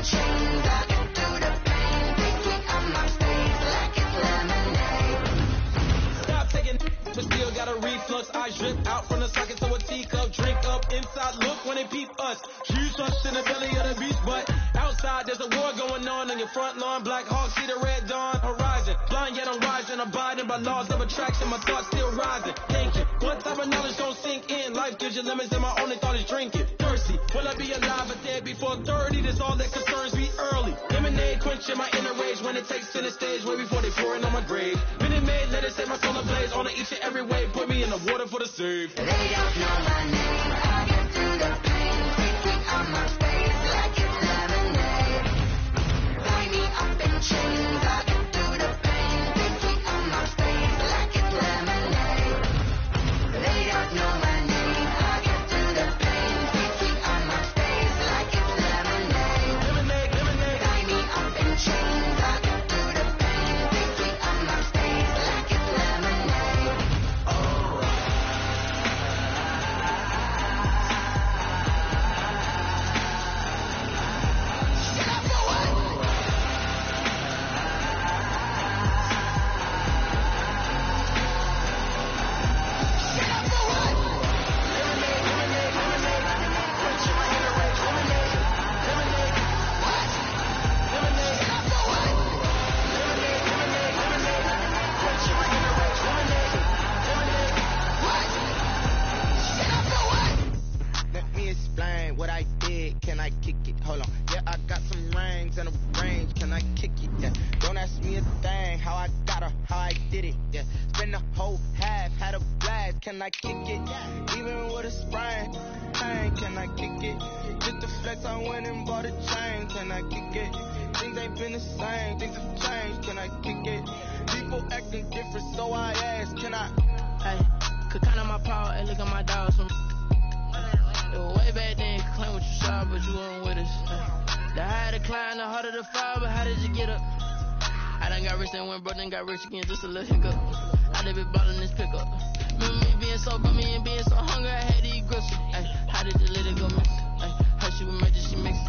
chains, I can do the pain. They sweet on my face like it's lemonade. Stop taking, but still got a reflux. I drip out from the socket to a teacup. Drink up inside, look when they peep us. Huge us in the belly of the beast, but outside there's a war going on your front lawn. Black Hawk see the red dawn horizon. Blind yet I'm rising, abiding by laws of attraction. My thoughts still rising. Thinking, what type of knowledge don't sink in? Life gives you limits and my only thought is drinking. Thirsty, will I be alive or dead before 30? That's all that concerns me early. Lemonade quenching my inner rage when it takes center stage way before they pour it on my grave. Minute Maid, let it set my soul ablaze. On each and every way, put me in the water for the save. They don't know my name, I get through the pain. They sweet on my face like it's lemonade. Tie me up in chains, I get through the pain. They sweet on my face like it's lemonade. They don't know my name, I get through the pain. They sweet on my face like it's lemonade. Tie me up in chains, I get through the pain. They sweet on my face like it's lemonade. Let me explain what I did. Can I kick it? Hold on. Yeah, I got some rings and a range. Can I kick it? Yeah. Don't ask me a thing. How I got her, how I did it. Yeah. Spend the whole half, had a blast. Can I kick it? Even with a sprain. Hey, can I kick it? Just to flex, I went and bought a chain. Can I kick it? Things ain't been the same. Things have changed. Can I kick it? People acting different, so I ask. Can I? Hey, could count on my power and look at my dogs. Way back then, you could claim what you saw, but you weren't with us. The higher the climb, the harder the fall, but how did you get up? I done got rich and went broke, then got rich again, just a little hiccup. I done been ballin' this pickup. Remember me being so bummy and being so hungry, I had to eat groceries. Ay, how did you let it go miss? Ay, how she was made, she mixed.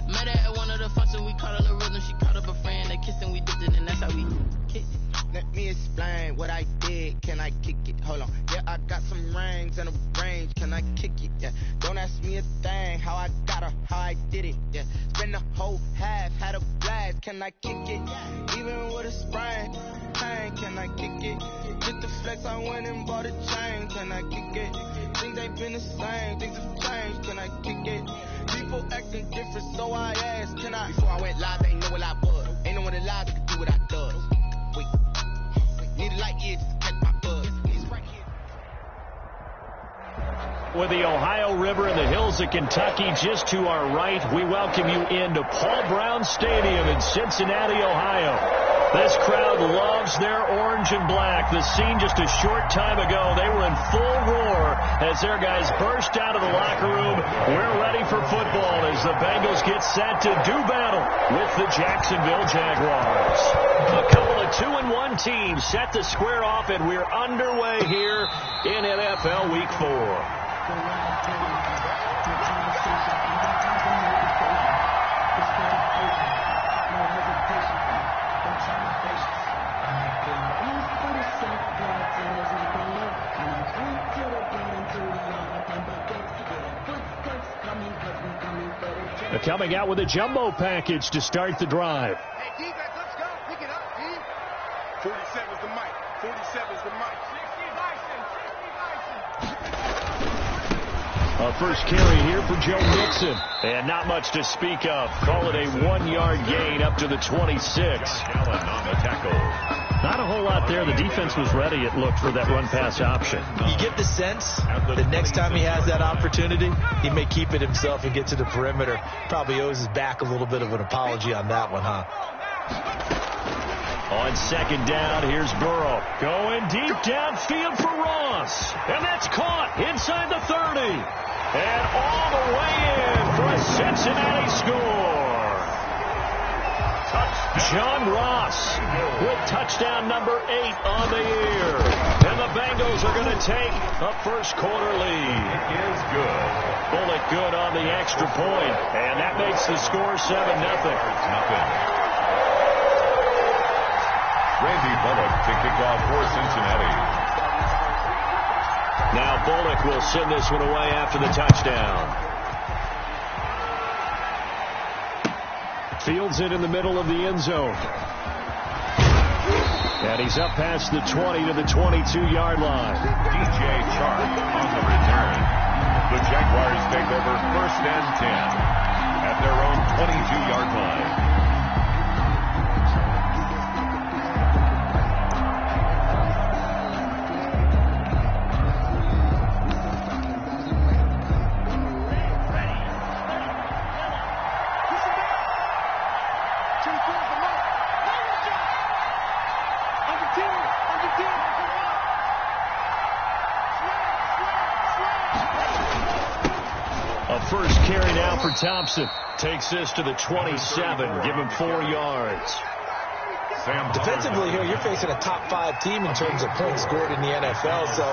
Met her at one of the functions, we caught a little rhythm, she caught up a friend, they kissed and we dipped it, and that's how we kicked it. Let me explain what I did. Can I kick it? Hold on. Yeah, I got some rings and a range. Can I kick it? Yeah. Don't ask me a thing. How I got her, how I did it. Yeah. Spend the whole half, had a blast. Can I kick it? Even with a sprain. Hey, can I kick it? Just to flex, I went and bought a chain. Can I kick it? Things ain't been the same. Things have changed. Can I kick it? People acting different, so I asked. Can I? Before I went live, they ain't know what I was. Ain't no one alive that could do what I does. Wait. Need a light year just to catch my buzz. He's right here. With the Ohio River and the hills of Kentucky just to our right, we welcome you into Paul Brown Stadium in Cincinnati, Ohio. This crowd loves their orange and black. The scene just a short time ago, they were in full roar as their guys burst out of the locker room. We're ready for football as the Bengals get set to do battle with the Jacksonville Jaguars. A couple of 2-1 teams set to square off, and we're underway here in NFL Week 4. They're coming out with a jumbo package to start the drive. Hey, defense, let's go. Pick it up, D. 47's the mic. 47's the mic. 60 Bison. A first carry here for Joe Mixon. And not much to speak of. Call it a 1-yard gain up to the 26. Allen on the tackle. Not a whole lot there. The defense was ready, it looked, for that run-pass option. You get the sense that next time he has that opportunity, he may keep it himself and get to the perimeter. Probably owes his back a little bit of an apology on that one, huh? On second down, here's Burrow. Going deep downfield for Ross. And that's caught inside the 30. And all the way in for a Cincinnati score. John Ross with touchdown number 8 on the year. And the Bengals are going to take a first quarter lead. It is good. Bullock good on the extra point, and that makes the score 7-0. Randy Bullock to kick off for Cincinnati. Now Bullock will send this one away after the touchdown. Fields it in the middle of the end zone. And he's up past the 20 to the 22-yard line. DJ Chark on the return. The Jaguars take over 1st and 10 at their own 22-yard line. First carry now for Thompson. Takes this to the 27. Give him 4 yards. Defensively here, you're facing a top 5 team in terms of points scored in the NFL. So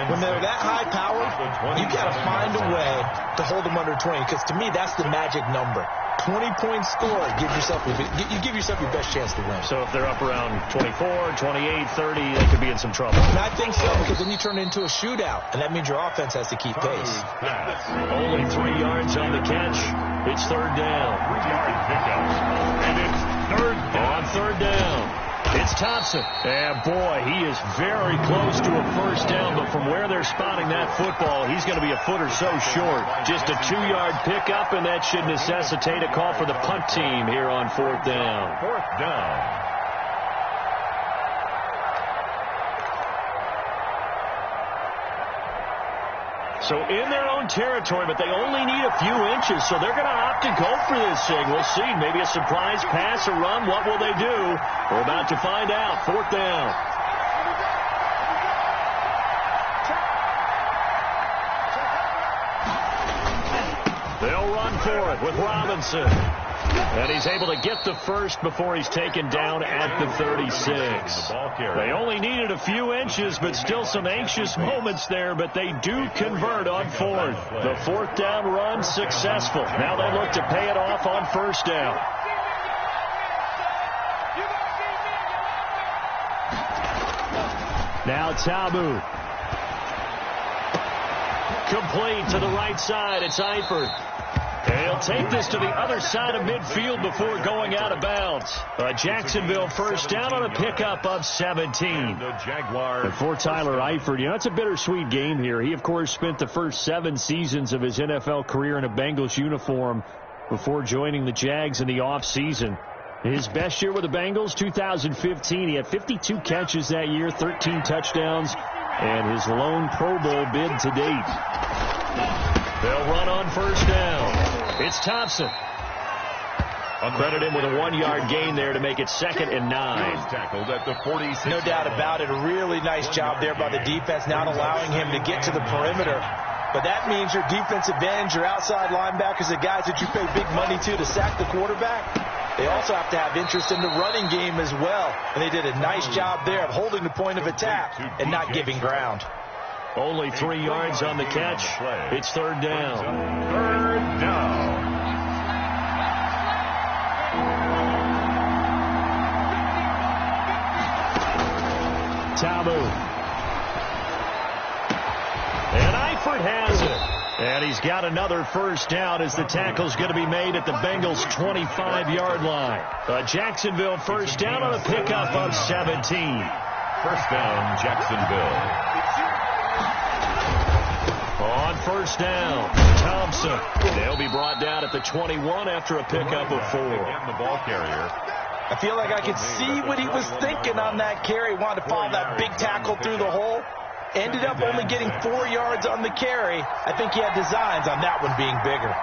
when they're that high powered, you got to find a way to hold them under 20. Because to me, that's the magic number. 20 points scored. You give yourself your best chance to win. So if they're up around 24, 28, 30, they could be in some trouble. And I think so, because then you turn it into a shootout, and that means your offense has to keep pace. Only 3 yards on the catch. It's 3rd down. 3-yard pickup. And it's 3rd down. On 3rd down, it's Thompson. And boy, he is very close to a first down, but from where they're spotting that football, he's going to be a foot or so short. Just a 2-yard pickup, and that should necessitate a call for the punt team here on 4th down. 4th down. So in their own territory, but they only need a few inches, so they're going to opt to go for this thing. We'll see. Maybe a surprise pass or run. What will they do? We're about to find out. 4th down. They'll run for it with Robinson. And he's able to get the first before he's taken down at the 36. They only needed a few inches, but still some anxious moments there, but they do convert on 4th. The 4th down run successful. Now they look to pay it off on 1st down. Now Tabu. Complete to the right side. It's Eifert. He'll take this to the other side of midfield before going out of bounds. Jacksonville first down on a pickup of 17. And for Tyler Eifert, it's a bittersweet game here. He, of course, spent the first 7 seasons of his NFL career in a Bengals uniform before joining the Jags in the offseason. His best year with the Bengals, 2015. He had 52 catches that year, 13 touchdowns, and his lone Pro Bowl bid to date. They'll run on first down. It's Thompson. Credit him with a 1-yard gain there to make it 2nd and 9. Tackled at the 46. No doubt about it. A really nice job there by the defense, not allowing him to get to the perimeter. But that means your defensive ends, your outside linebackers, the guys that you pay big money to sack the quarterback, they also have to have interest in the running game as well. And they did a nice job there of holding the point of attack and not giving ground. Only 3 yards on the catch. It's 3rd down. 3rd down. Tabu. And Eifert has it. And he's got another first down as the tackle's going to be made at the Bengals' 25-yard line. Jacksonville first down on a pickup of 17. First down, Jacksonville. On first down, Thompson. They'll be brought down at the 21 after a pickup of 4. The ball carrier. I feel like I could see what he was thinking on that carry. Wanted to follow that big tackle through the hole. Ended up only getting 4 yards on the carry. I think he had designs on that one being bigger.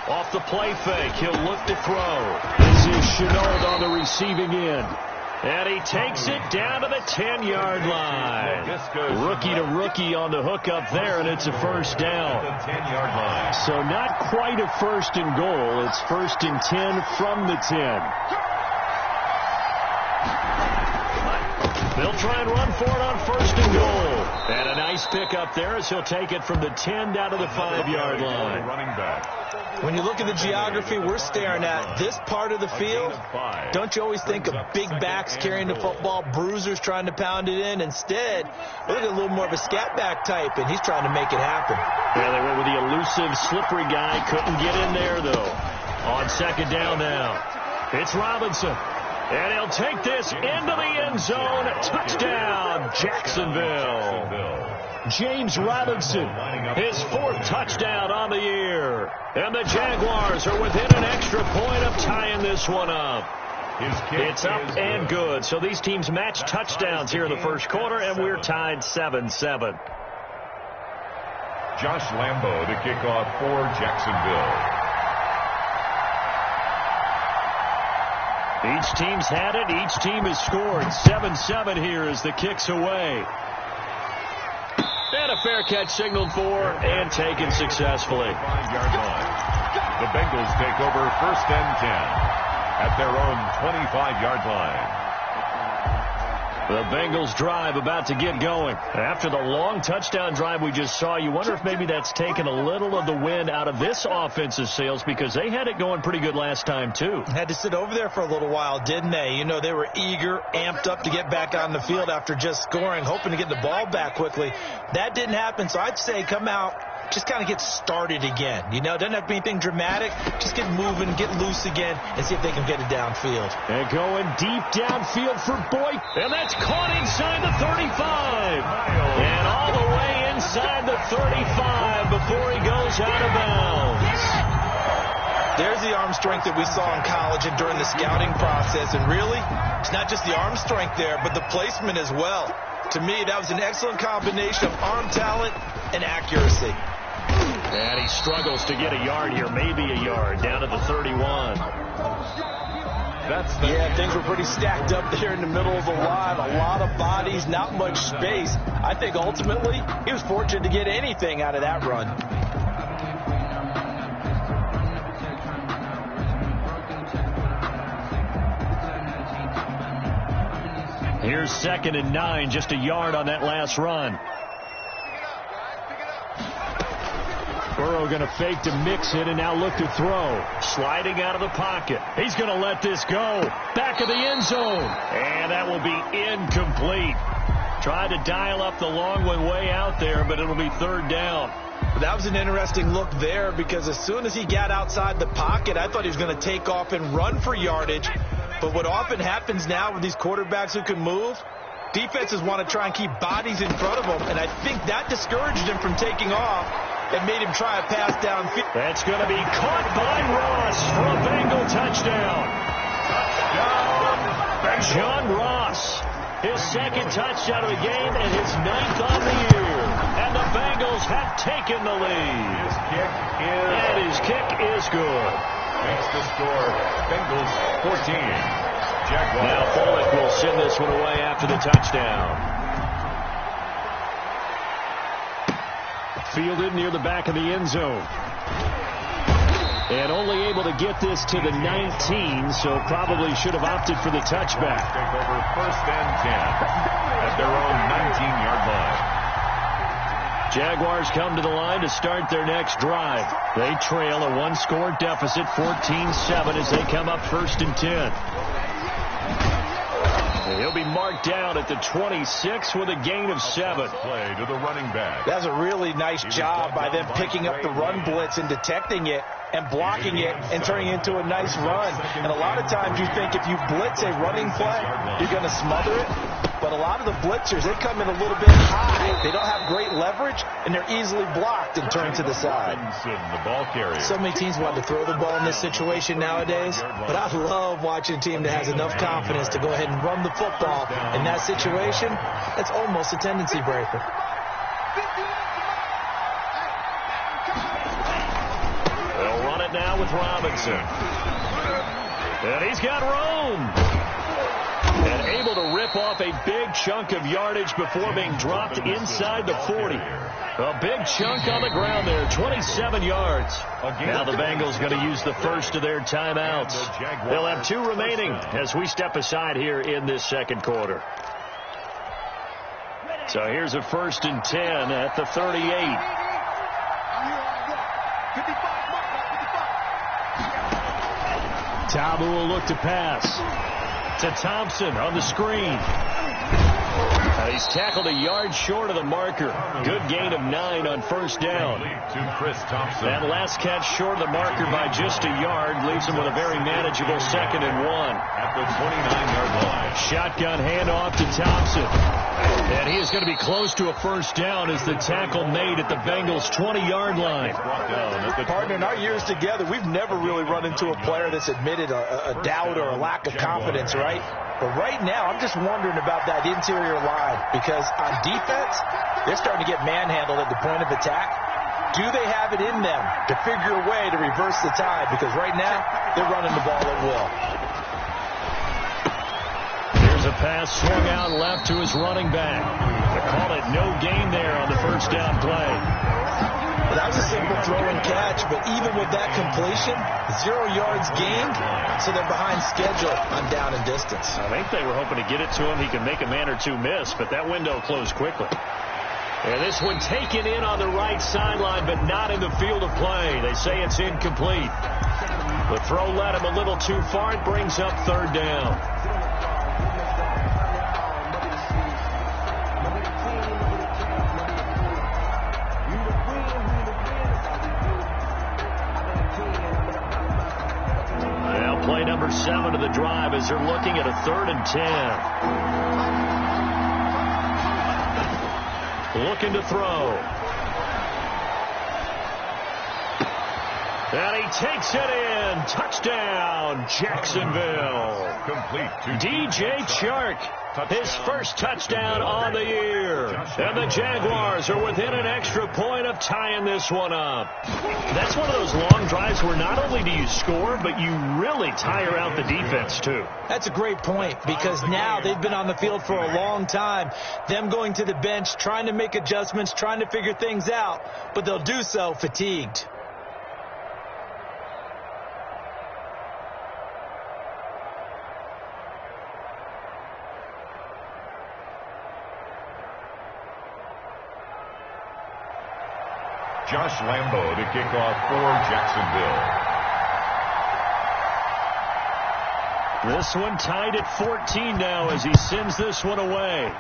Off the play fake, he'll look to throw. This is Chenault on the receiving end. And he takes it down to the 10-yard line. Rookie to rookie on the hook up there, and it's a first down. So not quite a first and goal. It's first and 10 from the 10. They'll try and run for it on first and goal. And a nice pick up there as he'll take it from the 10 down to the 5-yard line. Running back. When you look at the geography we're staring at, this part of the field, don't you always think of big backs carrying the football, bruisers trying to pound it in? Instead, look at a little more of a scat back type, and he's trying to make it happen. Yeah, they went with the elusive, slippery guy. Couldn't get in there, though. On second down now, it's Robinson. And he'll take this into the end zone. Touchdown, Jacksonville. James Robinson, his fourth touchdown on the year. And the Jaguars are within an extra point of tying this one up. It's up and good. So these teams match touchdowns here in the first quarter, and we're tied 7-7. Josh Lambo to kick off for Jacksonville. Each team's had it. Each team has scored. 7-7 here as the kick's away. And a fair catch signaled for and taken successfully. 5-yard line. The Bengals take over first and 10 at their own 25-yard line. The Bengals drive about to get going. After the long touchdown drive we just saw, you wonder if maybe that's taken a little of the wind out of this offense's sails, because they had it going pretty good last time, too. Had to sit over there for a little while, didn't they? You know, they were eager, amped up to get back on the field after just scoring, hoping to get the ball back quickly. That didn't happen, so I'd say come out, just kind of get started again. You know, doesn't have to be anything dramatic. Just get moving, get loose again, and see if they can get it downfield. And going deep downfield for Boyd. And that's caught inside the 35. And all the way inside the 35 before he goes out of bounds. There's the arm strength that we saw in college and during the scouting process. And really, it's not just the arm strength there, but the placement as well. To me, that was an excellent combination of arm talent and accuracy. And he struggles to get a yard here, maybe a yard, down to the 31. Yeah, things were pretty stacked up there in the middle of the line. A lot of bodies, not much space. I think ultimately he was fortunate to get anything out of that run. Here's 2nd and 9, just a yard on that last run. Burrow going to fake to mix it and now look to throw. Sliding out of the pocket. He's going to let this go. Back of the end zone. And that will be incomplete. Tried to dial up the long one way out there, but it'll be 3rd down. That was an interesting look there, because as soon as he got outside the pocket, I thought he was going to take off and run for yardage. But what often happens now with these quarterbacks who can move, defenses want to try and keep bodies in front of them, and I think that discouraged him from taking off and made him try a pass downfield. That's going to be caught by Ross for a Bengal touchdown. John Ross, his 2nd touchdown of the game and his 9th on the year. And the Bengals have taken the lead. His kick is good. Makes the score Bengals 14. Jaguars. Now Bullock will send this one away after the touchdown. Fielded near the back of the end zone. And only able to get this to the 19, so probably should have opted for the touchback. Take over first and 10 at their own 19-yard line. Jaguars come to the line to start their next drive. They trail a 1-score deficit, 14-7, as they come up 1st and 10. He'll be marked down at the 26 with a gain of 7. Play to the running back. That's a really nice job by them picking up the run blitz and detecting it and blocking it and turning it into a nice run. And a lot of times you think if you blitz a running play, you're going to smother it. But a lot of the blitzers, they come in a little bit high. They don't have great leverage, and they're easily blocked and turned to the side. The ball carrier. So many teams want to throw the ball in this situation nowadays, but I love watching a team that has enough confidence to go ahead and run the football. In that situation, that's almost a tendency breaker. They'll run it now with Robinson. And he's got room. And able to rip off a big chunk of yardage before being dropped inside the 40. A big chunk on the ground there, 27 yards. Now the Bengals going to use the first of their timeouts. They'll have 2 remaining as we step aside here in this second quarter. So here's a 1st and 10 at the 38. Tabu will look to pass to Thompson on the screen. He's tackled a yard short of the marker. Good gain of 9 on 1st down. To Chris Thompson. That last catch short of the marker by just a yard leaves him with a very manageable 2nd and 1. At the 29-yard line. Shotgun handoff to Thompson. And he is going to be close to a 1st down as the tackle made at the Bengals' 20-yard line. Partner, in our years together, we've never really run into a player that's admitted a doubt or a lack of confidence, right? But right now, I'm just wondering about that interior line because on defense, they're starting to get manhandled at the point of attack. Do they have it in them to figure a way to reverse the tide? Because right now, they're running the ball at will. Here's a pass swung out left to his running back. They call it no gain there on the 1st down play. Well, that was a simple throw and catch, but even with that completion, 0 yards gained, so they're behind schedule on down and distance. I think they were hoping to get it to him. He could make a man or 2 miss, but that window closed quickly. And this one taken in on the right sideline, but not in the field of play. They say it's incomplete. The throw led him a little too far. It brings up 3rd down. Play number 7 of the drive as they're looking at a 3rd and 10. Looking to throw. And he takes it in. Touchdown, Jacksonville. Complete to DJ Chark. His first touchdown on the year. And the Jaguars are within an extra point of tying this one up. That's one of those long drives where not only do you score, but you really tire out the defense, too. That's a great point because now they've been on the field for a long time. Them going to the bench, trying to make adjustments, trying to figure things out, but they'll do so fatigued. Josh Lambo to kick off for Jacksonville. This one tied at 14 now as he sends this one away.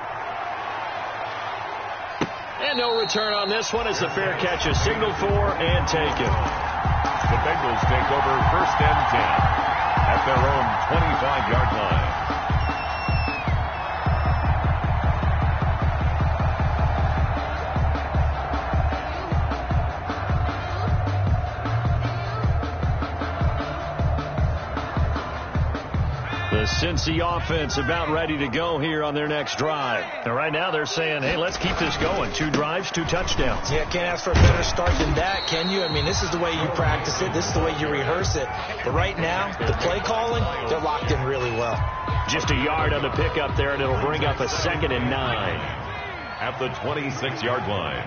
And no return on this one as the fair catch is signaled for and taken. The Bengals take over 1st and 10 at their own 25-yard line. The Cincy offense about ready to go here on their next drive. And right now they're saying, hey, let's keep this going. 2 drives, 2 touchdowns. Yeah, can't ask for a better start than that, can you? I mean, this is the way you practice it. This is the way you rehearse it. But right now, the play calling, they're locked in really well. Just a yard on the pickup there, and it'll bring up a 2nd and 9. At the 26-yard line.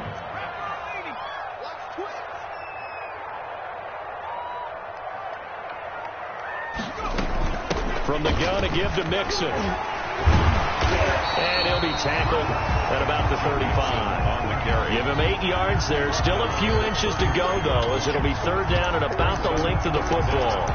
From the gun, a give to Mixon. And he'll be tackled at about the 35. On the carry. Give him 8 yards. There's still a few inches to go, though, as it'll be 3rd down at about the length of the football.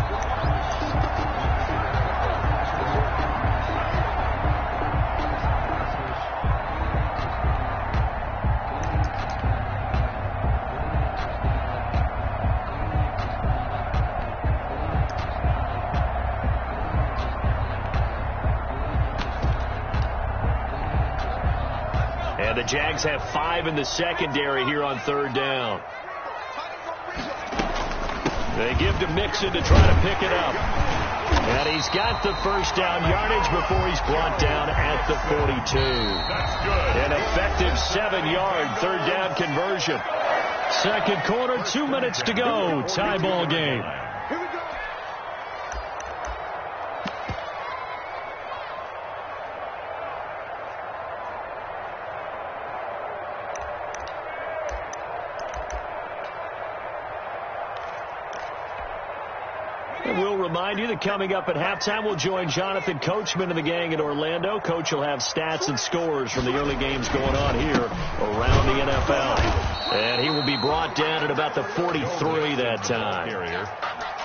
The Jags have 5 in the secondary here on 3rd down. They give to Mixon to try to pick it up. And he's got the 1st down yardage before he's brought down at the 42. That's good. An effective 7-yard 3rd down conversion. Second quarter, 2 minutes to go. Tie ball game. we'll remind you that coming up at halftime, we'll join Jonathan Coachman and the gang in Orlando. Coach will have stats and scores from the early games going on here around the NFL. And he will be brought down at about the 43 that time.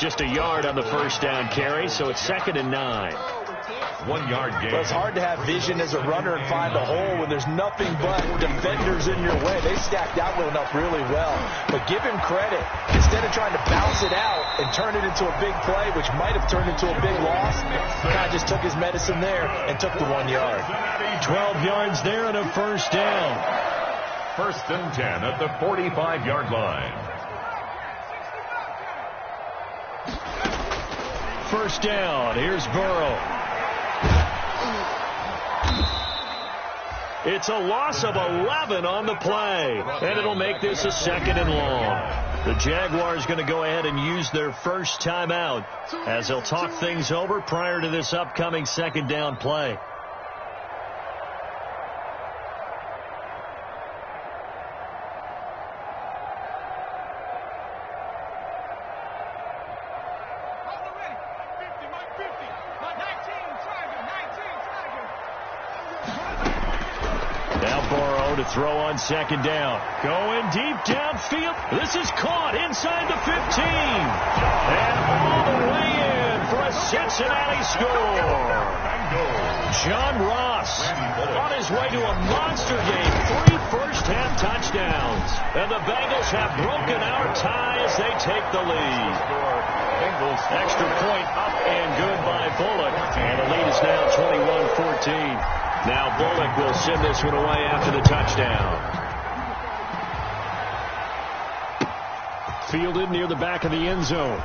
Just a yard on the first down carry, so it's 2nd and 9. 1 yard gain. Well, it's hard to have vision as a runner and find a hole when there's nothing but defenders in your way. They stacked that one up really well. But give him credit. Instead of trying to bounce it out and turn it into a big play, which might have turned into a big loss, kind of just took his medicine there and took the 1 yard. 12 yards there and a first down. 1st and 10 at the 45-yard line. First down. Here's Burrow. It's a loss of 11 on the play, and it'll make this a 2nd and long. The Jaguars going to go ahead and use their first timeout as they'll talk things over prior to this upcoming 2nd down play. To throw on 2nd down. Going deep downfield. This is caught inside the 15. And all the way in for a Cincinnati score. John Ross on his way to a monster game. 3 first-half touchdowns. And the Bengals have broken our tie as they take the lead. Extra point up and good by Bullock. And the lead is now 21-14. Now Bullock will send this one away after the touchdown. Fielded near the back of the end zone.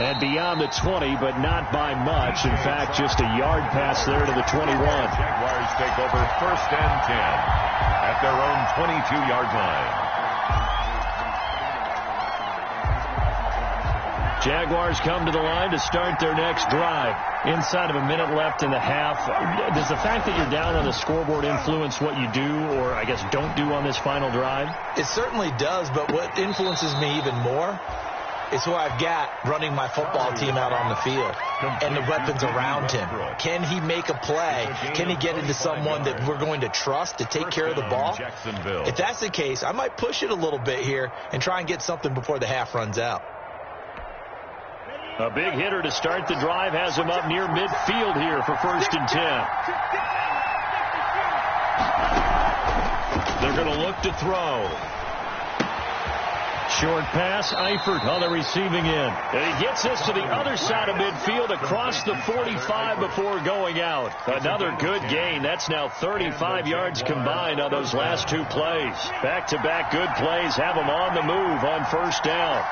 And beyond the 20, but not by much. In fact, just a yard pass there to the 21. Jaguars take over 1st and 10 at their own 22-yard line. Jaguars come to the line to start their next drive. Inside of a minute left in the half. Does the fact that you're down on the scoreboard influence what you do, or I guess don't do on this final drive? It certainly does, but what influences me even more is who I've got running my football team out on the field and the weapons around him. Can he make a play? Can he get into someone that we're going to trust to take care of the ball? If that's the case, I might push it a little bit here and try and get something before the half runs out. A big hitter to start the drive has him up near midfield here for 1st and 10. They're going to look to throw. Short pass, Eifert on the receiving end. And he gets this to the other side of midfield across the 45 before going out. Another good gain. That's now 35 yards combined on those last 2 plays. Back-to-back good plays have them on the move on 1st down.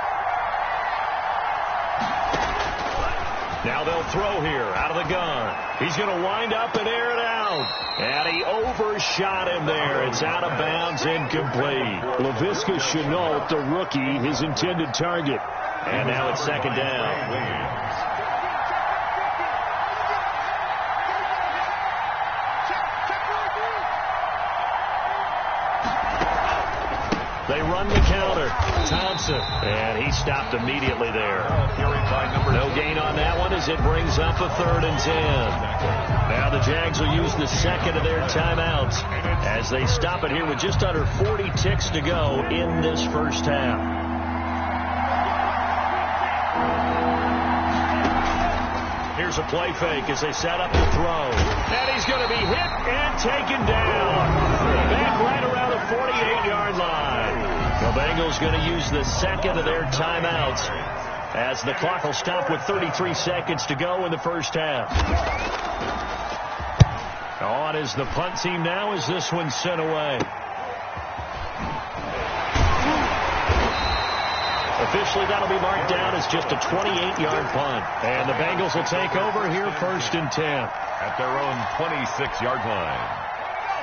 Now they'll throw here out of the gun. He's going to wind up and air it out. And he overshot him there. It's out of bounds, incomplete. Laviska Shenault, the rookie, his intended target. And now it's 2nd down. They run the counter. Thompson. And he stopped immediately there. No gain on that one as it brings up a 3rd and 10. Now the Jags will use the 2nd of their timeouts as they stop it here with just under 40 ticks to go in this first half. Here's a play fake as they set up the throw. And he's going to be hit and taken down. Back right around the 48-yard line. The Bengals going to use the 2nd of their timeouts as the clock will stop with 33 seconds to go in the first half. On is the punt team now as this one's sent away. Officially, that'll be marked down as just a 28-yard punt. And the Bengals will take over here 1st and 10. At their own 26-yard line.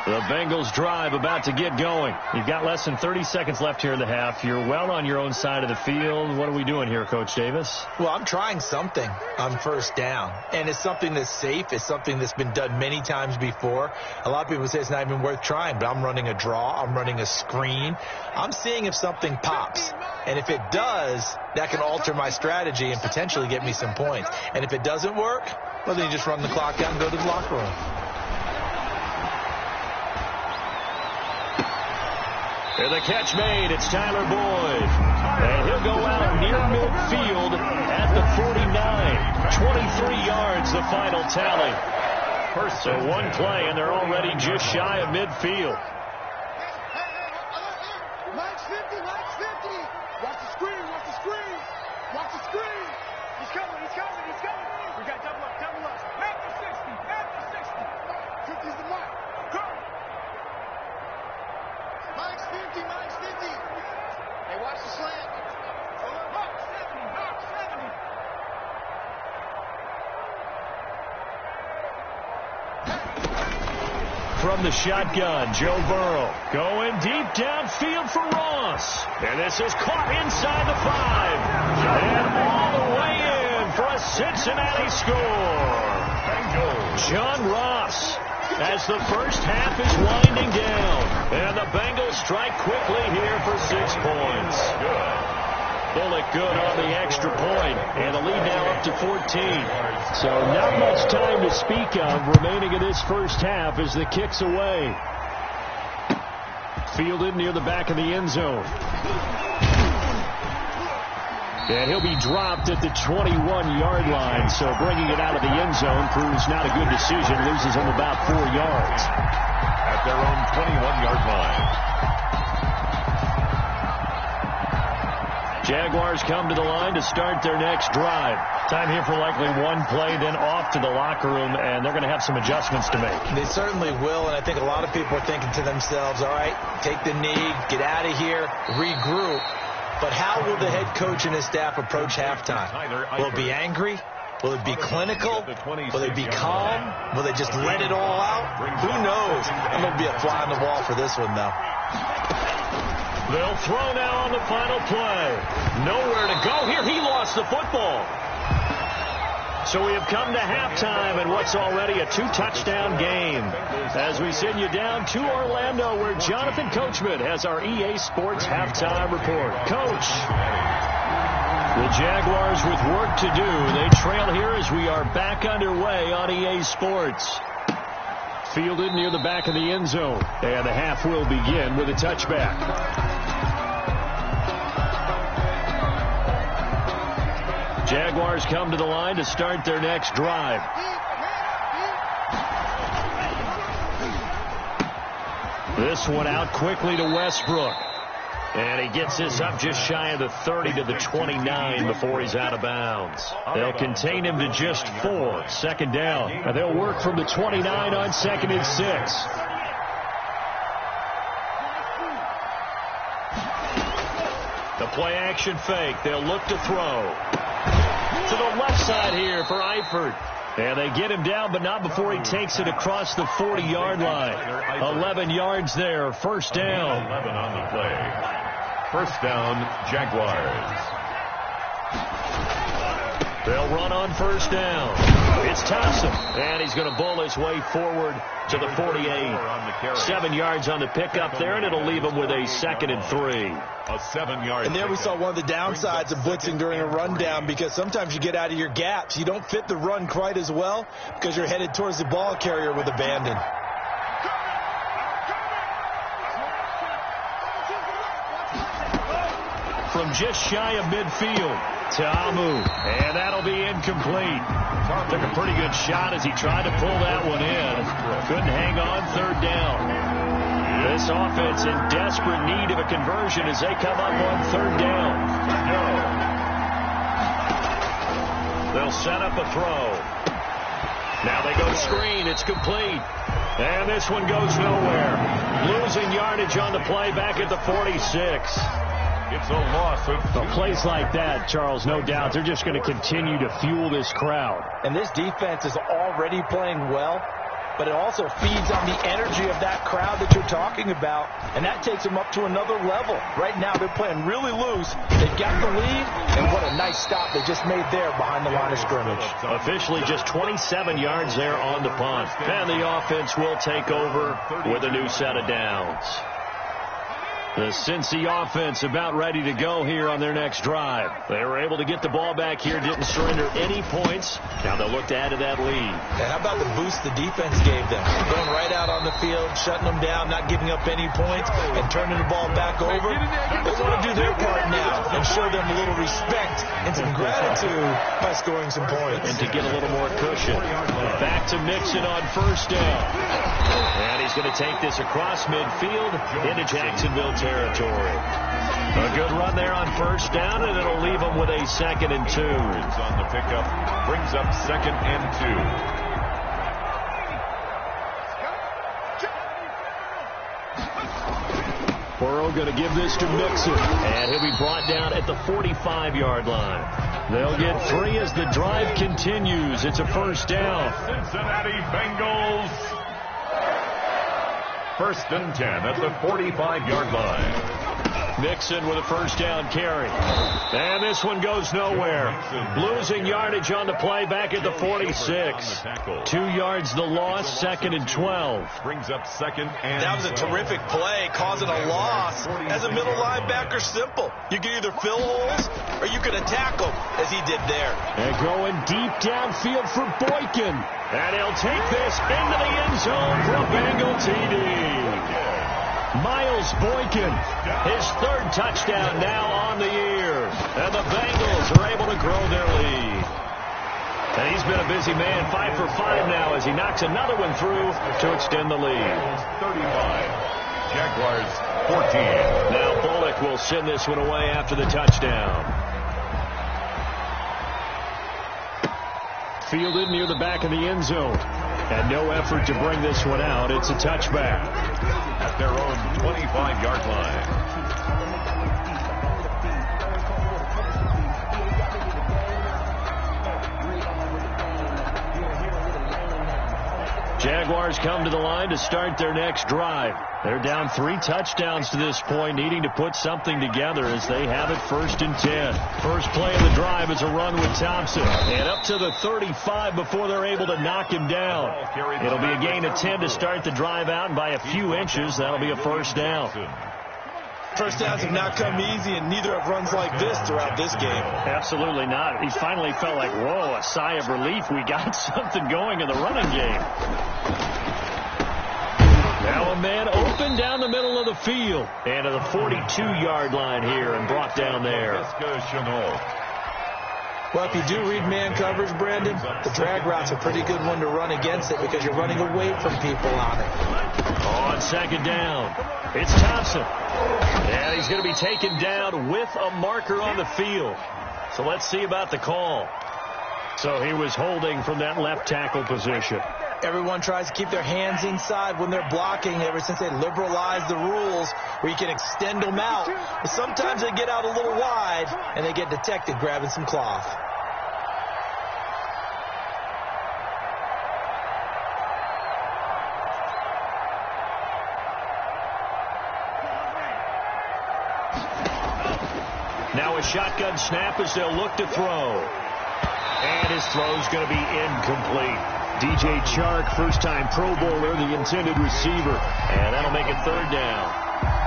The Bengals drive about to get going. You've got less than 30 seconds left here in the half. You're well on your own side of the field. What are we doing here, Coach Davis? Well, I'm trying something on first down, and it's something that's safe. It's something that's been done many times before. A lot of people say it's not even worth trying, but I'm running a draw. I'm running a screen. I'm seeing if something pops, and if it does, that can alter my strategy and potentially get me some points. And if it doesn't work, well, then you just run the clock out and go to the locker room. And the catch made. It's Tyler Boyd. And he'll go out near midfield at the 49. 23 yards, the final tally. So one play, and they're already just shy of midfield. Mike's 50, Mike's 50. Watch the screen, watch the screen. Watch the screen. He's coming, he's coming, he's coming. We got double up, double up. Back to 60, back to 60. 50's the mark. Go. Mike's 50, Mike's 50. Hey, watch the slant. Mark 70, Mark 70. From the shotgun, Joe Burrow going deep downfield for Ross. And this is caught inside the 5. And all the way in for a Cincinnati score. John Ross, as the first half is winding down. And the Bengals strike quickly here for 6 points. Bullock good on the extra point, and the lead now up to 14. So not much time to speak of remaining in this first half as the kick's away. Fielded near the back of the end zone. And he'll be dropped at the 21-yard line, so bringing it out of the end zone proves not a good decision. Loses him about 4 yards. At their own 21-yard line. Jaguars come to the line to start their next drive. Time here for likely one play, then off to the locker room, and they're going to have some adjustments to make. They certainly will, and I think a lot of people are thinking to themselves, all right, take the knee, get out of here, regroup. But how will the head coach and his staff approach halftime? Will it be angry? Will it be clinical? Will they be calm? Will they just let it all out? Who knows? I'm going to be a fly on the wall for this one, though. They'll throw now on the final play. Nowhere to go here. He lost the football. So we have come to halftime in what's already a 2-touchdown game. As we send you down to Orlando, where Jonathan Coachman has our EA Sports halftime report. Coach, the Jaguars with work to do. They trail here as we are back underway on EA Sports. Fielded near the back of the end zone. And the half will begin with a touchback. Jaguars come to the line to start their next drive. This one out quickly to Westbrook. And he gets this up just shy of the 30 to the 29 before he's out of bounds. They'll contain him to just 4. Second down. And they'll work from the 29 on 2nd and 6. The play action fake. They'll look to throw. To the left side here for Eifert. And they get him down, but not before he takes it across the 40-yard line. 11 yards there. First down. 11 on the play. First down, Jaguars. They'll run on first down. It's Thompson, and he's going to bowl his way forward to the 48. 7 yards on the pickup there, and it'll leave him with a 2nd and 3. A 7-yard. And there we saw one of the downsides of blitzing during a rundown, because sometimes you get out of your gaps. You don't fit the run quite as well because you're headed towards the ball carrier with abandon. From just shy of midfield to Amu, and that'll be incomplete. Took a pretty good shot as he tried to pull that one in. Couldn't hang on. Third down. This offense in desperate need of a conversion as they come up on third down. They'll set up a throw. Now they go screen. It's complete. And this one goes nowhere. Losing yardage on the play back at the 46. It's a loss of 2. Plays like that, Charles, no doubt, they're just going to continue to fuel this crowd. And this defense is already playing well. but it also feeds on the energy of that crowd that you're talking about, and that takes them up to another level. Right now, they're playing really loose. They've got the lead, and what a nice stop they just made there behind the line of scrimmage. Officially just 27 yards there on the punt. And the offense will take over with a new set of downs. The Cincy offense about ready to go here on their next drive. They were able to get the ball back here, didn't surrender any points. Now they'll look to add to that lead. And how about the boost the defense gave them? Going right out on the field, shutting them down, not giving up any points, and turning the ball back over. They want to do their part now and show them a little respect and some gratitude by scoring some points. And to get a little more cushion. Back to Mixon on first down. And he's going to take this across midfield into Jacksonville territory. A good run there on first down, and it'll leave them with a 2nd and 2. On the pickup, brings up 2nd and 2. Burrow going to give this to Mixon, and he'll be brought down at the 45-yard line. They'll get 3 as the drive continues. It's a first down. Cincinnati Bengals. 1st and 10 at the 45-yard line. Mixon with a first down carry. And this one goes nowhere. Losing yardage on the play back at the 46. 2 yards the loss, 2nd and 12. Brings up 2nd and That was a terrific play, causing a loss. As a middle linebacker, simple. You can either fill holes or you can attack them, as he did there. And going deep downfield for Boykin. And he'll take this into the end zone for a Bengal TD. Miles Boykin, his 3rd touchdown now on the year. And the Bengals are able to grow their lead. And he's been a busy man, 5 for 5 now as he knocks another one through to extend the lead. 35. Jaguars 14. Now Bullock will send this one away after the touchdown. Fielded near the back of the end zone. And no effort to bring this one out. It's a touchback. At their own 25-yard line. Jaguars come to the line to start their next drive. They're down 3 touchdowns to this point, needing to put something together as they have it 1st and 10. First play of the drive is a run with Thompson. And up to the 35 before they're able to knock him down. It'll be a gain of 10 to start the drive out, and by a few inches, that'll be a first down. First downs have not come easy, and neither have runs like this throughout this game. Absolutely not. He finally felt like, whoa, a sigh of relief. We got something going in the running game. Now a man open down the middle of the field. And to the 42-yard line here and brought down there. Well, if you do read man coverage, Brandon, the drag route's a pretty good one to run against it because you're running away from people on it. On 2nd down, it's Thompson. And he's going to be taken down with a marker on the field. So let's see about the call. So he was holding from that left tackle position. Everyone tries to keep their hands inside when they're blocking ever since they liberalized the rules where you can extend them out. But sometimes they get out a little wide and they get detected grabbing some cloth. Now a shotgun snap as they'll look to throw. And his throw's going to be incomplete. DJ Chark, first-time Pro Bowler, the intended receiver. And that'll make it 3rd down.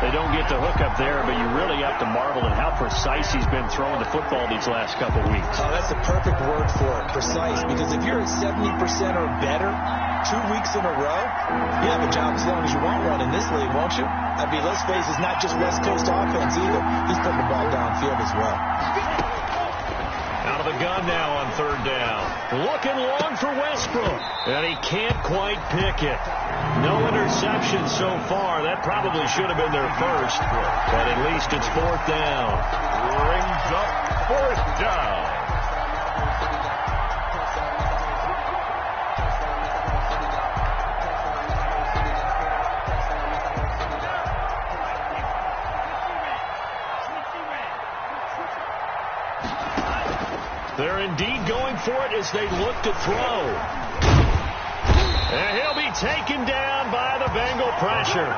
They don't get the hookup there, but you really have to marvel at how precise he's been throwing the football these last couple weeks. Oh, that's the perfect word for it, precise. Because if you're at 70% or better 2 weeks in a row, you have a job as long as you want one in this league, won't you? I mean, let's face it, it's not just West Coast offense either. He's putting the ball downfield as well. Out of the gun now on 3rd down. Looking long for Westbrook. And he can't quite pick it. No interception so far. That probably should have been their first. But at least it's 4th down. Brings up 4th down. They're indeed going for it as they look to throw. And he'll be taken down by the Bengal pressure.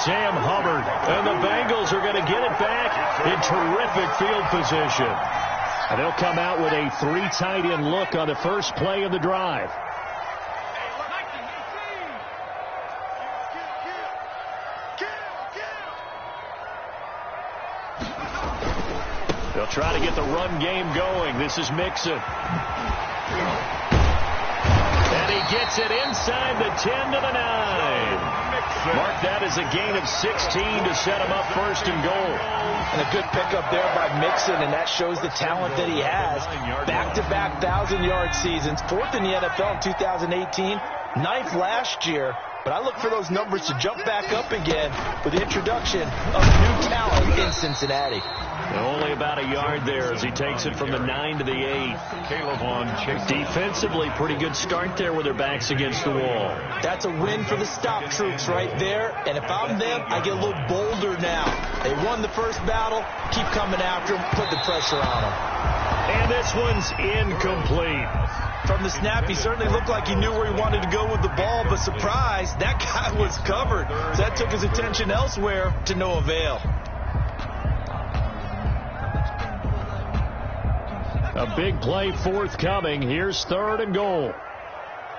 Sam Hubbard. And the Bengals are going to get it back in terrific field position. And they'll come out with a 3 tight end look on the first play of the drive. They'll try to get the run game going. This is Mixon. And he gets it inside the 10 to the 9. Mark that as a gain of 16 to set him up first and goal. And a good pickup there by Mixon, and that shows the talent that he has. Back-to-back 1,000-yard seasons, 4th in the NFL in 2018, 9th last year. But I look for those numbers to jump back up again with the introduction of new talent in Cincinnati. Only about a yard there as he takes it from the 9 to the 8. Defensively, pretty good start there with their backs against the wall. That's a win for the stop troops right there. And if I'm them, I get a little bolder now. They won the first battle. Keep coming after them. Put the pressure on them. And this one's incomplete. From the snap, he certainly looked like he knew where he wanted to go with the ball, but surprise, that guy was covered. So that took his attention elsewhere to no avail. A big play forthcoming. Here's 3rd and goal.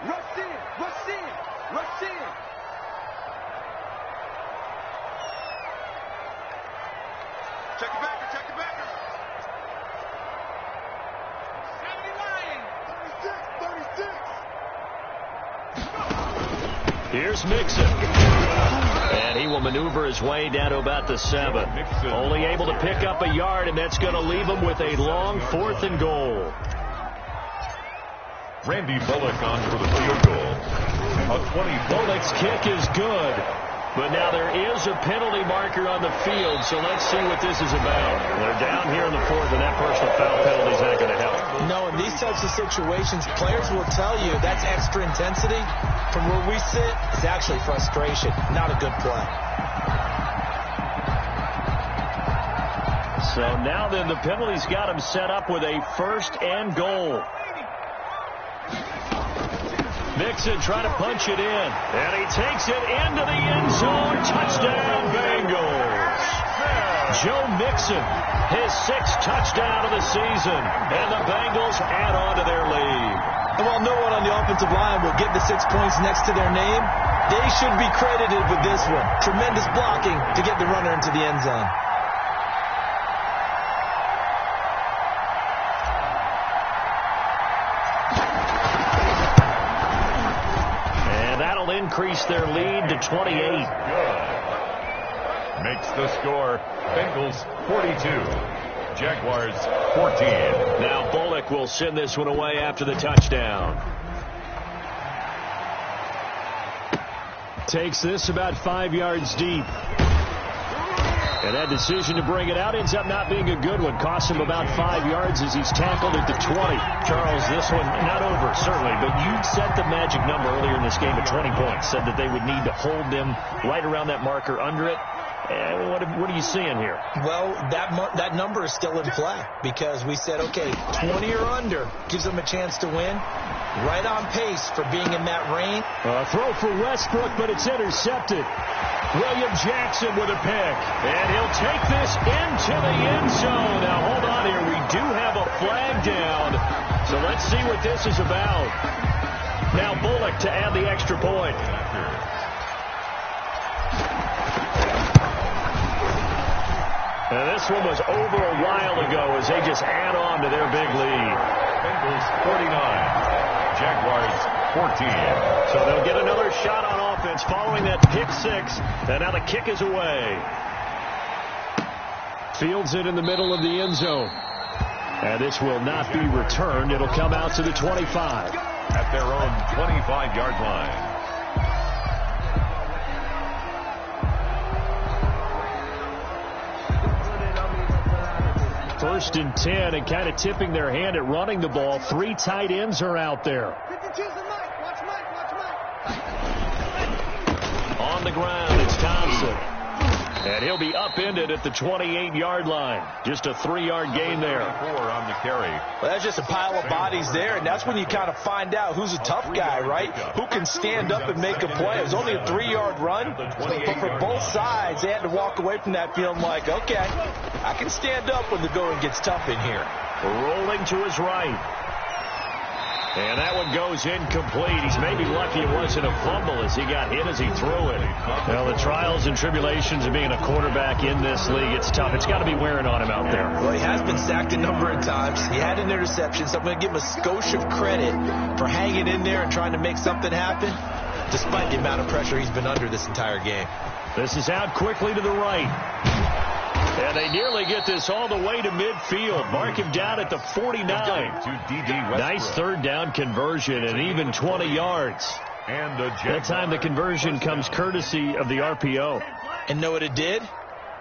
Rush in, rush in, rush in. Check it back, check it back. 36. Here's Mixon. And he will maneuver his way down to about the 7. Only able to pick up a yard, and that's going to leave him with a long 4th and goal. Randy Bullock on for the field goal. A 20. Bullock's kick is good. But now there is a penalty marker on the field, so let's see what this is about. They're down here in the 4th, and that personal foul penalty is not going to help. No, in these types of situations, players will tell you that's extra intensity. From where we sit, it's actually frustration, not a good play. So now then the penalty's got him set up with a 1st and goal. Mixon trying to punch it in. And he takes it into the end zone. Touchdown, Bengals. Joe Mixon, his 6th touchdown of the season. And the Bengals add on to their lead. And while no one on the offensive line will get the 6 points next to their name, they should be credited with this one. Tremendous blocking to get the runner into the end zone. Increase their lead to 28. Good. Makes the score Bengals 42, Jaguars 14. Now Bullock will send this one away after the touchdown. Takes this about 5 yards deep. And that decision to bring it out ends up not being a good one. Costs him about 5 yards as he's tackled at the 20. Charles, this one not over, certainly, but you set the magic number earlier in this game at 20 points. Said that they would need to hold them right around that marker under it. What are you seeing here? Well, that number is still in play because we said, okay, 20 or under gives them a chance to win. Right on pace for being in that range. Throw for Westbrook, but it's intercepted. William Jackson with a pick. And he'll take this into the end zone. Now, hold on here. We do have a flag down. So let's see what this is about. Now, Bullock to add the extra point. And this one was over a while ago as they just add on to their big lead. Bengals 49. Jaguars 14. So they'll get another shot on offense following that pick 6. And now the kick is away. Fields it in the middle of the end zone. And this will not be returned. It'll come out to the 25. At their own 25-yard line. First and 10, and kind of tipping their hand at running the ball. 3 tight ends are out there. 52's a Mike. Watch Mike. On the ground, it's Thompson. And he'll be upended at the 28-yard line. Just a 3-yard gain there. 4 on the carry. Well, that's just a pile of bodies there, and that's when you kind of find out who's a tough guy, right? Who can stand up and make a play. It was only a 3-yard run, but for both sides, they had to walk away from that feeling like, okay, I can stand up when the going gets tough in here. Rolling to his right. And that one goes incomplete. He's maybe lucky it wasn't a fumble as he got hit as he threw it. Well, the trials and tribulations of being a quarterback in this league, it's tough. It's got to be wearing on him out there. Well, he has been sacked a number of times. He had an interception, so I'm going to give him a skosh of credit for hanging in there and trying to make something happen, despite the amount of pressure he's been under this entire game. This is out quickly to the right. And they nearly get this all the way to midfield. Mark him down at the 49. Nice third down conversion and even 20 yards. And that time the conversion comes courtesy of the RPO. And know what it did?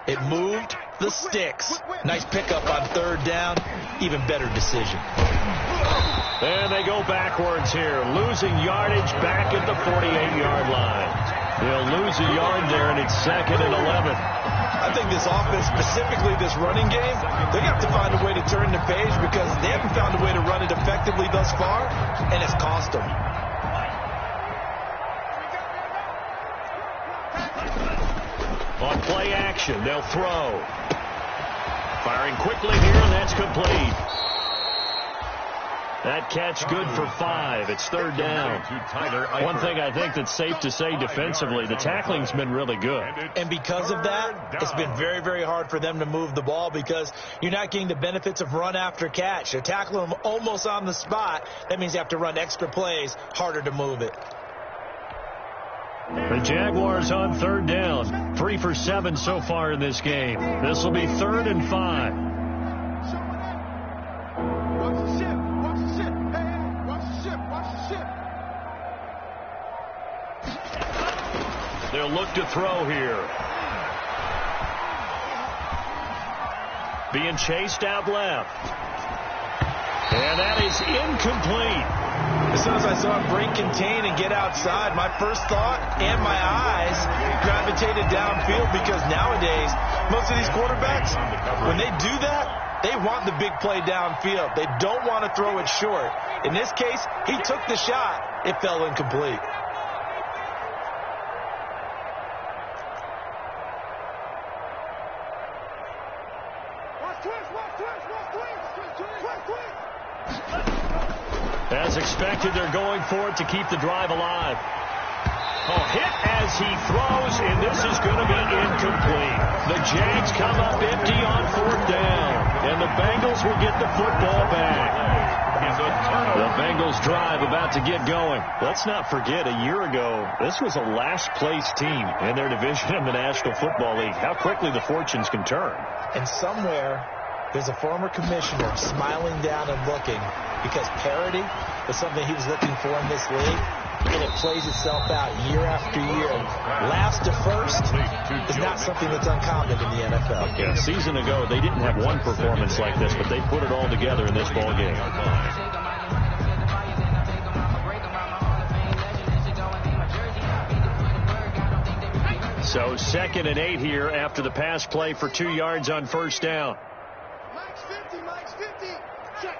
It moved the sticks. Nice pickup on third down. Even better decision. And they go backwards here, losing yardage back at the 48-yard line. They'll lose a yard there, and it's 2nd and 11. I think this offense, specifically this running game, they're going to have to find a way to turn the page because they haven't found a way to run it effectively thus far, and it's cost them. On play action, they'll throw. Firing quickly here, and that's complete. That catch good for 5. It's third down. One thing I think that's safe to say defensively, the tackling's been really good. And because of that, it's been very, very hard for them to move the ball because you're not getting the benefits of run after catch. They're tackling them almost on the spot. That means you have to run extra plays, harder to move it. The Jaguars on third down. 3 for 7 so far in this game. This will be 3rd and 5. They'll look to throw here. Being chased out left. And that is incomplete. As soon as I saw him break contain and get outside, my first thought and my eyes gravitated downfield because nowadays, most of these quarterbacks, when they do that, they want the big play downfield. They don't want to throw it short. In this case, he took the shot. It fell incomplete. As expected, they're going for it to keep the drive alive. Oh, hit as he throws, and this is going to be incomplete. The Jags come up empty on 4th down, and the Bengals will get the football back. The Bengals drive about to get going. Let's not forget, a year ago, this was a last-place team in their division in the National Football League. How quickly the fortunes can turn. And somewhere, there's a former commissioner smiling down and looking because parity was something he was looking for in this league, and it plays itself out year after year. Last to first is not something that's uncommon in the NFL. Yeah, a season ago, they didn't have one performance like this, but they put it all together in this ball game. So 2nd and 8 here after the pass play for 2 yards on 1st down. Mike's 50, Mike's 50. Check.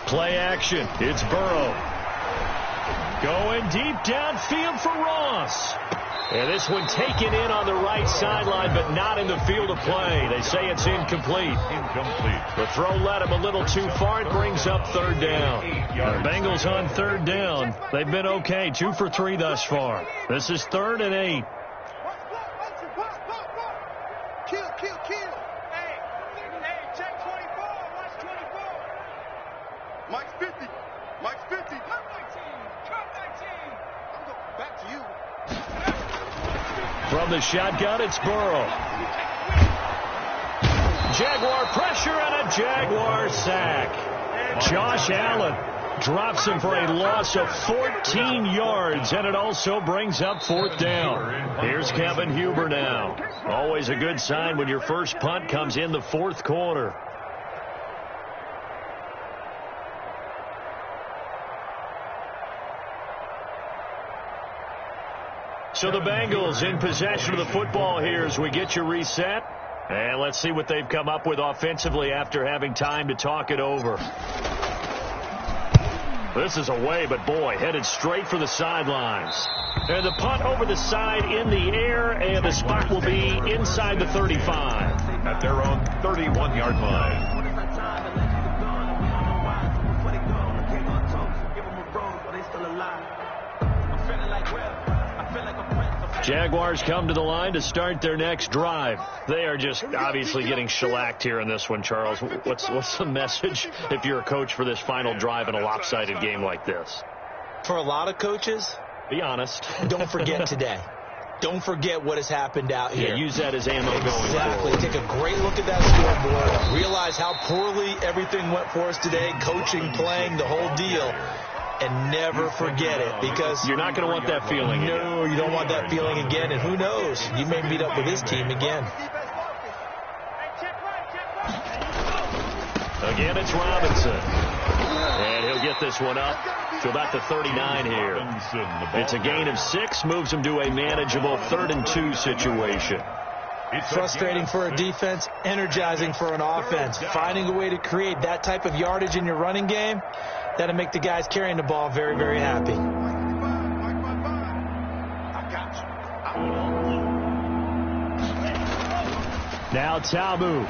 Play action. It's Burrow. Going deep downfield for Ross. And this one taken in on the right sideline, but not in the field of play. They say it's incomplete. The throw led him a little too far. It brings up 3rd down. The Bengals on 3rd down. They've been okay. 2 for 3 thus far. This is 3rd and 8. Kill. Hey, check 24. Watch 24. Mike's 50. Come 19. I'm going back to you. From the shotgun, it's Burrow. Jaguar pressure and a Jaguar sack. Josh Allen drops him for a loss of 14 yards, and it also brings up 4th down. Here's Kevin Huber now. Always a good sign when your first punt comes in the 4th quarter. So the Bengals in possession of the football here as we get you reset. And let's see what they've come up with offensively after having time to talk it over. This is away, but boy, headed straight for the sidelines. And the punt over the side in the air, and the spot will be inside the 35. At their own 31-yard line. Jaguars come to the line to start their next drive. They are just obviously getting shellacked here in this one, Charles. What's the message if you're a coach for this final drive in a lopsided game like this? For a lot of coaches, be honest. Don't forget today. Don't forget what has happened out here. Yeah, use that as ammo going forward. Exactly. Take a great look at that scoreboard. Realize how poorly everything went for us today. Coaching, playing, the whole deal. And never forget it, because you're not going to want that feeling again. No, you don't want that feeling again. And who knows? You may meet up with this team again. Again, it's Robinson. And he'll get this one up to about the 39 here. It's a gain of 6, moves him to a manageable 3rd and 2 situation. It's frustrating for a defense, energizing for an offense. Finding a way to create that type of yardage in your running game, that'll make the guys carrying the ball very, very happy. Now Tabu.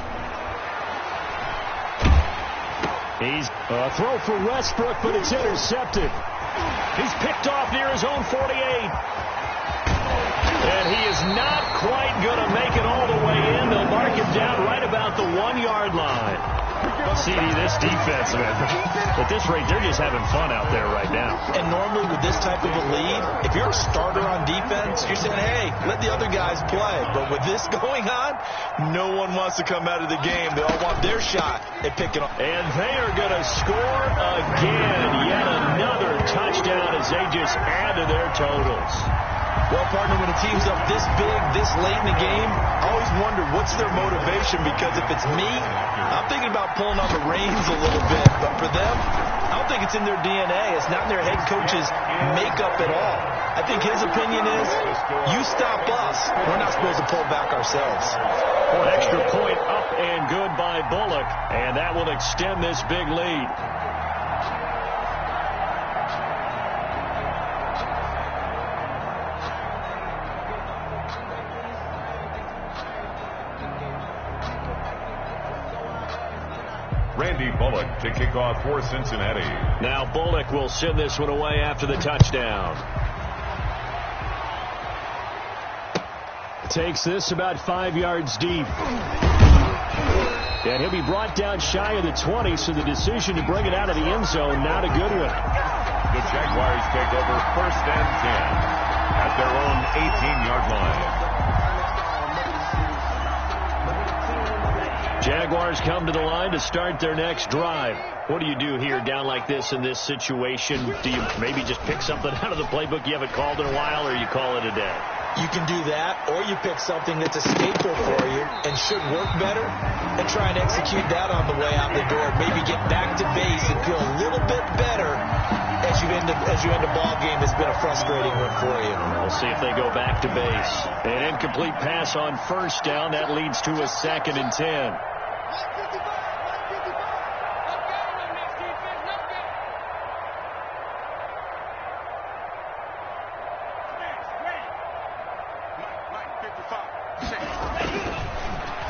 He's a throw for Westbrook, but it's intercepted. He's picked off near his own 48. And he is not quite going to make it all the way in. They'll mark him down right about the 1-yard line. CD, this defense, man, at this rate, they're just having fun out there right now. And normally with this type of a lead, if you're a starter on defense, you're saying, hey, let the other guys play. But with this going on, no one wants to come out of the game. They all want their shot at picking up. And they are going to score again. Yet another touchdown as they just add to their totals. Well, partner, when a team's up this big, this late in the game, I always wonder what's their motivation, because if it's me, I'm thinking about pulling on the reins a little bit. But for them, I don't think it's in their DNA. It's not in their head coach's makeup at all. I think his opinion is, you stop us, we're not supposed to pull back ourselves. Well, extra point up and good by Bullock, and that will extend this big lead. Randy Bullock to kick off for Cincinnati. Now Bullock will send this one away after the touchdown. Takes this about 5 yards deep. And he'll be brought down shy of the 20, so the decision to bring it out of the end zone, not a good one. The Jaguars take over 1st and 10 at their own 18-yard line. Jaguars come to the line to start their next drive. What do you do here down like this in this situation? Do you maybe just pick something out of the playbook you haven't called in a while, or you call it a day? You can do that, or you pick something that's a staple for you and should work better and try and execute that on the way out the door. Maybe get back to base and feel a little bit better as you end a ball game that's been a frustrating one for you. We'll see if they go back to base. An incomplete pass on 1st down. That leads to a 2nd and 10.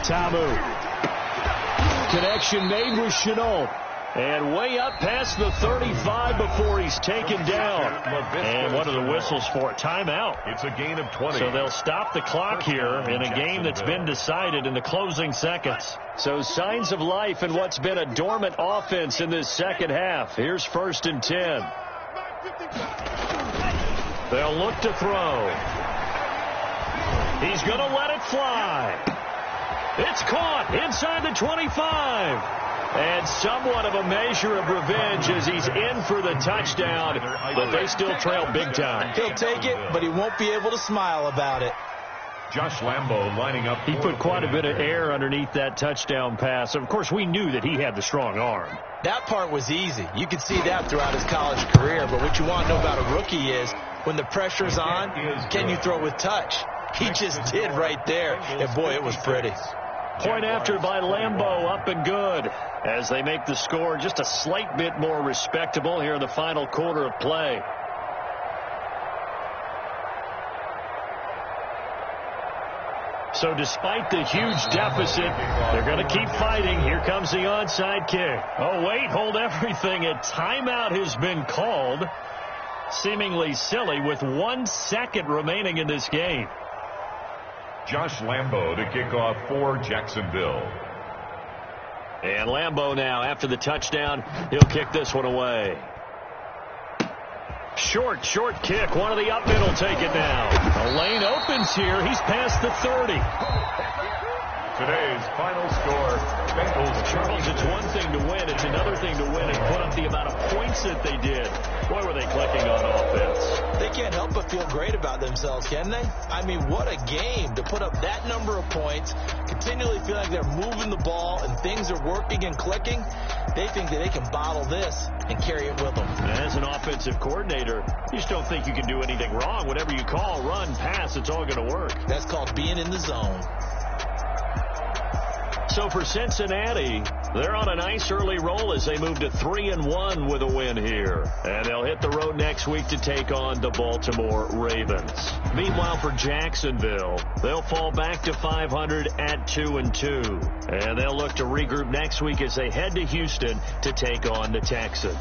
Tamu. Connection made with Chenault. And way up past the 35 before he's taken down. And what are the whistles for? Timeout. It's a gain of 20. So they'll stop the clock here in a game that's been decided in the closing seconds. So signs of life in what's been a dormant offense in this second half. Here's 1st and 10. They'll look to throw. He's going to let it fly. It's caught inside the 25. And somewhat of a measure of revenge as he's in for the touchdown, but they still trail big time. He'll take it, but he won't be able to smile about it. Josh Lambo lining up. He put quite a bit of air underneath that touchdown pass. Of course, we knew that he had the strong arm. That part was easy. You could see that throughout his college career. But what you want to know about a rookie is when the pressure's on, can you throw with touch? He just did right there. And, boy, it was pretty. Point after by Lambeau, up and good, as they make the score just a slight bit more respectable here in the final quarter of play. So despite the huge deficit, they're going to keep fighting. Here comes the onside kick. Oh, wait, hold everything. A timeout has been called. Seemingly silly with 1 second remaining in this game. Josh Lambeau to kick off for Jacksonville. And Lambeau now, after the touchdown, he'll kick this one away. Short kick. One of the up middle take it now. The lane opens here. He's past the 30. Today's final score, Bengals. Charles, it's one thing to win. It's another thing to win and put up the amount of points that they did. Boy, were they clicking on offense. They can't help but feel great about themselves, can they? I mean, what a game to put up that number of points, continually feel like they're moving the ball and things are working and clicking. They think that they can bottle this and carry it with them. As an offensive coordinator, you just don't think you can do anything wrong. Whatever you call, run, pass, it's all going to work. That's called being in the zone. So for Cincinnati, they're on a nice early roll as they move to 3-1 with a win here. And they'll hit the road next week to take on the Baltimore Ravens. Meanwhile, for Jacksonville, they'll fall back to 500 at 2-2. And they'll look to regroup next week as they head to Houston to take on the Texans.